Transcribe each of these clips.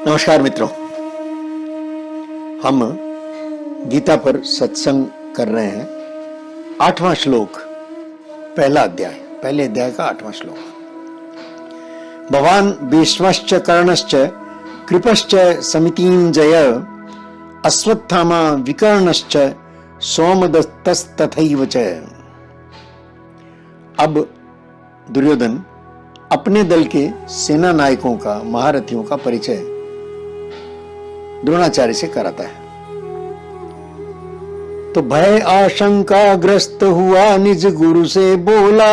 नमस्कार मित्रों, हम गीता पर सत्संग कर रहे हैं। 8वां श्लोक, पहले अध्याय का 8वां श्लोक। भवान भीष्मश्च कर्णश्च कृपश्च समितिञ्जय अश्वत्थामा विकर्णश्च सोमदत्तस्तथैव च। अब दुर्योधन अपने दल के सेना नायकों का, महारथियों का परिचय द्रोणाचार्य से कराता है। तो भय आशंका ग्रस्त हुआ, निज गुरु से बोला,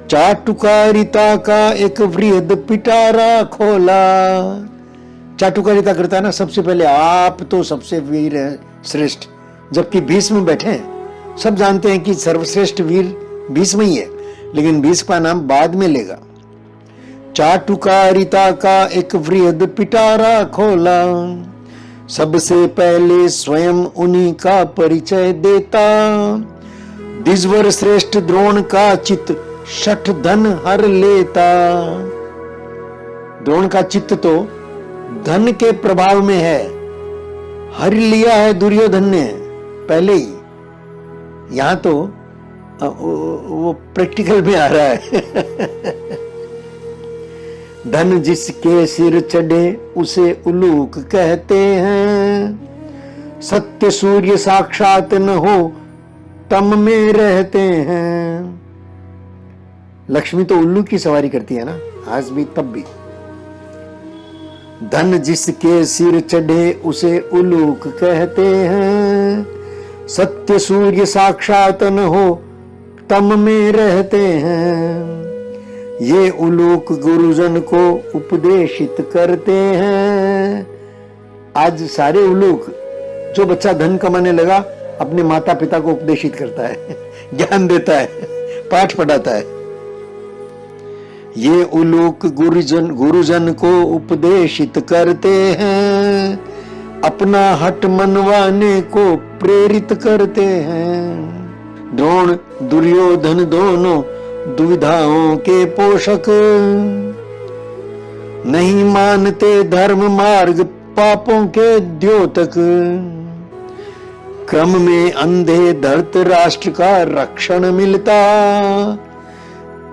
चाटुकारिता का एक वृहद पिटारा खोला। चाटुकारिता करता है ना, सबसे पहले आप तो सबसे वीर है, श्रेष्ठ, जबकि भीष्म बैठे हैं। सब जानते हैं कि सर्वश्रेष्ठ वीर भीष्म ही है, लेकिन भीष्म का नाम बाद में लेगा। चाटुकारिता का एक वृहद पिटारा खोला, सबसे पहले स्वयं उन्हीं का परिचय देता। द्विजवर श्रेष्ठ द्रोण का चित्त शठ धन हर लेता। द्रोण का चित्त तो धन के प्रभाव में है, हर लिया है दुर्योधन ने पहले ही। यहां तो वो प्रैक्टिकल में आ रहा है। धन जिसके सिर चढ़े उसे उलूक कहते हैं, सत्य सूर्य साक्षात न हो तम में रहते हैं। लक्ष्मी तो उल्लू की सवारी करती है ना, आज भी तब भी। धन जिसके सिर चढ़े उसे उलूक कहते हैं, सत्य सूर्य साक्षात न हो तम में रहते हैं। ये उलूक गुरुजन को उपदेशित करते हैं। आज सारे उलूक, जो बच्चा धन कमाने लगा अपने माता पिता को उपदेशित करता है, ज्ञान देता है, पाठ पढ़ाता है। ये उलूक गुरुजन को उपदेशित करते हैं, अपना हट मनवाने को प्रेरित करते हैं। द्रोण दुर्योधन दोनों दुविधाओं के पोषक, नहीं मानते धर्म मार्ग पापों के द्योतक। क्रम में अंधे धृतराष्ट्र का रक्षण मिलता,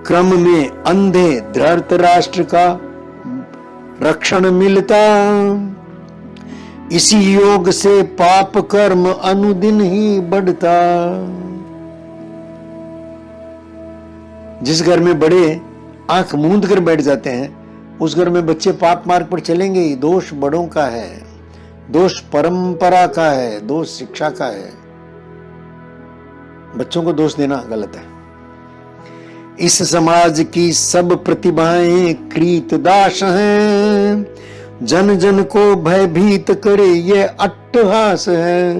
क्रम में अंधे धृतराष्ट्र का रक्षण मिलता। इसी योग से पाप कर्म अनुदिन ही बढ़ता। जिस घर में बड़े आंख मूंद कर बैठ जाते हैं, उस घर में बच्चे पाप मार्ग पर चलेंगे ही। दोष बड़ों का है, दोष परंपरा का है, दोष शिक्षा का है। बच्चों को दोष देना गलत है। इस समाज की सब प्रतिभाएं कृतदास हैं, जन जन को भयभीत करे ये अट्टहास है।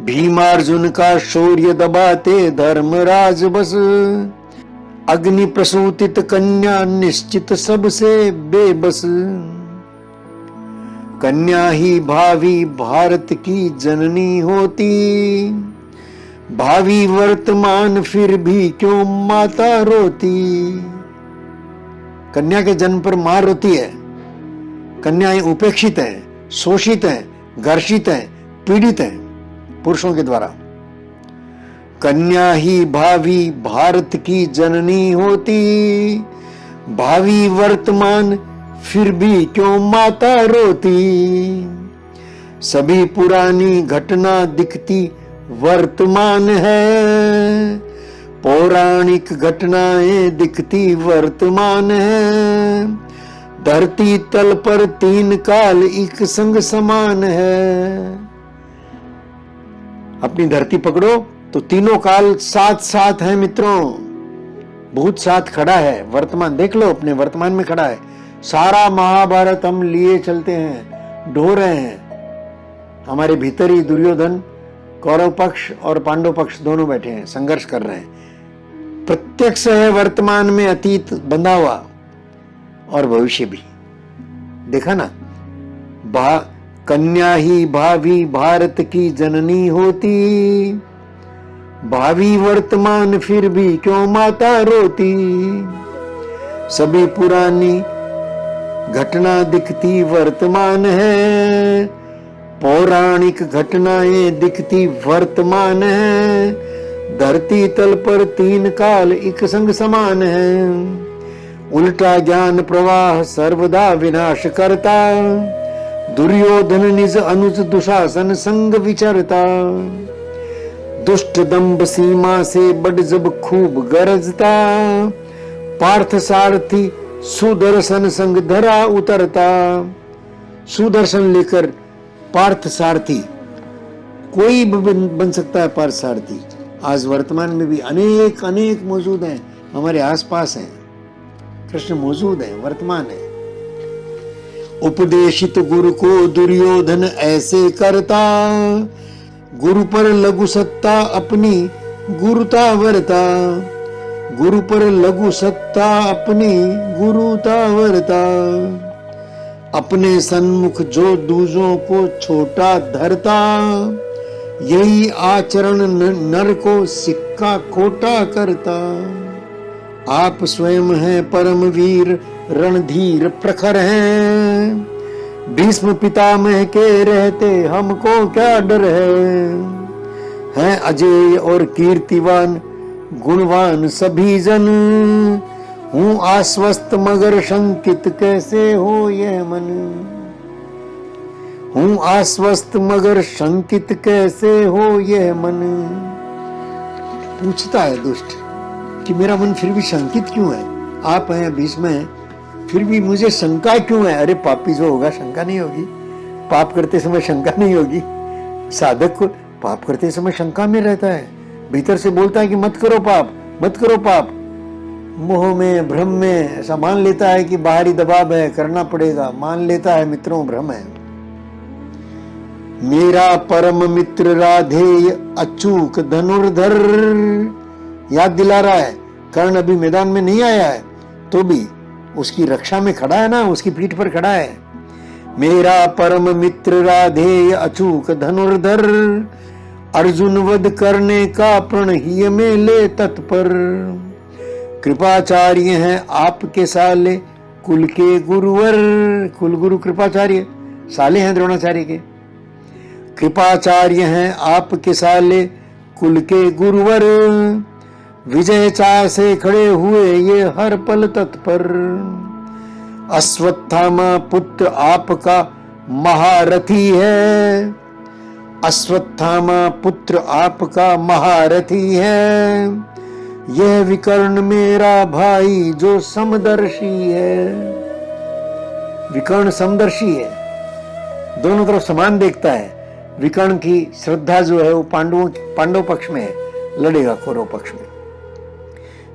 भीमार्जुन का शौर्य दबाते धर्मराज बस, अग्नि प्रसूतित कन्या निश्चित सबसे बेबस। कन्या ही भावी भारत की जननी होती, भावी वर्तमान फिर भी क्यों माता रोती। कन्या के जन्म पर मां रोती है। कन्याएं उपेक्षित हैं, शोषित हैं, घर्षित हैं, पीड़ित हैं पुरुषों के द्वारा। कन्या ही भावी भारत की जननी होती, भावी वर्तमान फिर भी क्यों माता रोती। सभी पुरानी घटना दिखती वर्तमान है, पौराणिक घटनाएं दिखती वर्तमान है। धरती तल पर तीन काल एक संग समान है। अपनी धरती पकड़ो तो तीनों काल साथ साथ है मित्रों, बहुत साथ खड़ा है। वर्तमान देख लो, अपने वर्तमान में खड़ा है। सारा महाभारत हम लिए चलते हैं, ढो रहे हैं। हमारे भीतर ही दुर्योधन, कौरव पक्ष और पांडव पक्ष दोनों बैठे हैं, संघर्ष कर रहे हैं। प्रत्यक्ष है वर्तमान में अतीत बंधा हुआ, और भविष्य भी। देखा ना, कन्या ही भावी भारत की जननी होती, भावी वर्तमान फिर भी क्यों माता रोती। सभी पुरानी घटना दिखती वर्तमान है, पौराणिक घटनाएं दिखती वर्तमान है। धरती तल पर तीन काल एक संग समान है। उल्टा ज्ञान प्रवाह सर्वदा विनाश करता, दुर्योधन निज अनुज दुशासन संग विचरता। दुष्ट दंभ सीमा से बढ़ जब खूब गरजता, पार्थ सारथी सुदर्शन संग धरा उतरता। सुदर्शन लेकर पार्थ सारथी, कोई भी बन सकता है पार्थ सारथी। आज वर्तमान में भी अनेक अनेक मौजूद हैं, हमारे आसपास हैं। कृष्ण मौजूद है, वर्तमान है। उपदेशित गुरु को दुर्योधन ऐसे करता, गुरु पर लघु सत्ता अपनी गुरुता वरता। गुरु पर लघु सत्ता अपनी गुरुता वरता। अपने सन्मुख जो दूजों को छोटा धरता, यही आचरण नर को सिक्का खोटा करता। आप स्वयं हैं परम वीर रणधीर प्रखर हैं, भीष्म पितामह के रहते हमको क्या डर है अजय और कीर्तिवान गुणवान सभी जन। हूँ आश्वस्त मगर शंकित कैसे हो यह मन। हूँ आश्वस्त मगर शंकित कैसे हो यह मन। पूछता है दुष्ट कि मेरा मन फिर भी शंकित क्यों है। आप हैं, भीष्म हैं, फिर भी मुझे शंका क्यों है। अरे पापी जो होगा शंका नहीं होगी, पाप करते समय शंका नहीं होगी। साधक को पाप करते समय शंका में रहता है, भीतर से बोलता है कि मत करो पाप, मत करो पाप। मोह में भ्रम में ऐसा मान लेता है कि बाहरी दबाव है, करना पड़ेगा, मान लेता है मित्रों भ्रम है। मेरा परम मित्र राधेय अचूक धनुर्धर, याद दिला रहा है। कर्ण अभी मैदान में नहीं आया है तो भी उसकी रक्षा में खड़ा है ना, उसकी पीठ पर खड़ा है। मेरा परम मित्र राधेय अचूक धनुर्धर, अर्जुन वध करने का प्रण ही में ले तत्पर। कृपाचार्य हैं आपके साले कुल के गुरुवर। कुल गुरु कृपाचार्य, साले हैं द्रोणाचार्य के। कृपाचार्य हैं आपके साले कुल के गुरुवर, विजय चाह से खड़े हुए ये हर पल तत्पर। अश्वत्थामा पुत्र आपका महारथी है, अश्वत्थामा पुत्र आपका महारथी है। यह विकर्ण मेरा भाई जो समदर्शी है। विकर्ण समदर्शी है, दोनों तरफ समान देखता है। विकर्ण की श्रद्धा जो है वो पांडव पक्ष में है, लड़ेगा कौरव पक्ष में।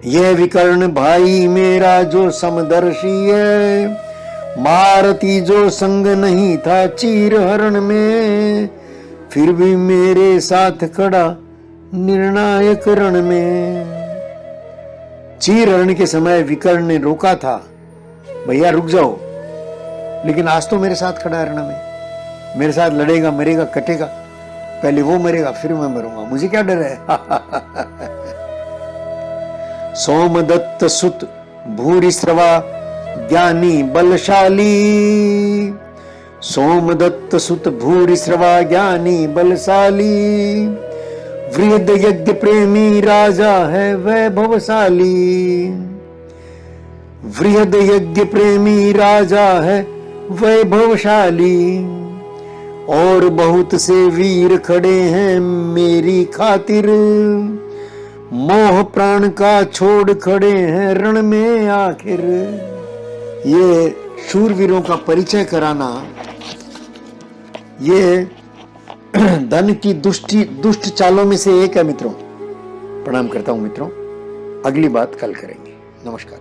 यह विकर्ण भाई मेरा जो समदर्शी है, महारथी जो संग नहीं था चीर हरण में, फिर भी मेरे साथ खड़ा निर्णायक रण में। चीर हरण के समय विकर्ण ने रोका था, भैया रुक जाओ, लेकिन आज तो मेरे साथ खड़ा रण में, मेरे साथ लड़ेगा, मरेगा, कटेगा। पहले वो मरेगा फिर मैं मरूंगा, मुझे क्या डर है। सोमदत्त सुत भूरिश्रवा ज्ञानी बलशाली, सोमदत्त सुत भूरिश्रवा ज्ञानी बलशाली। वृहद यज्ञ प्रेमी राजा है वैभवशाली, वृहद यज्ञ प्रेमी राजा है वैभवशाली। और बहुत से वीर खड़े हैं मेरी खातिर, मोह प्राण का छोड़ खड़े हैं रण में आखिर। ये शूरवीरों का परिचय कराना, ये धन की दुष्ट चालों में से एक है मित्रों। प्रणाम करता हूं मित्रों, अगली बात कल करेंगे। नमस्कार।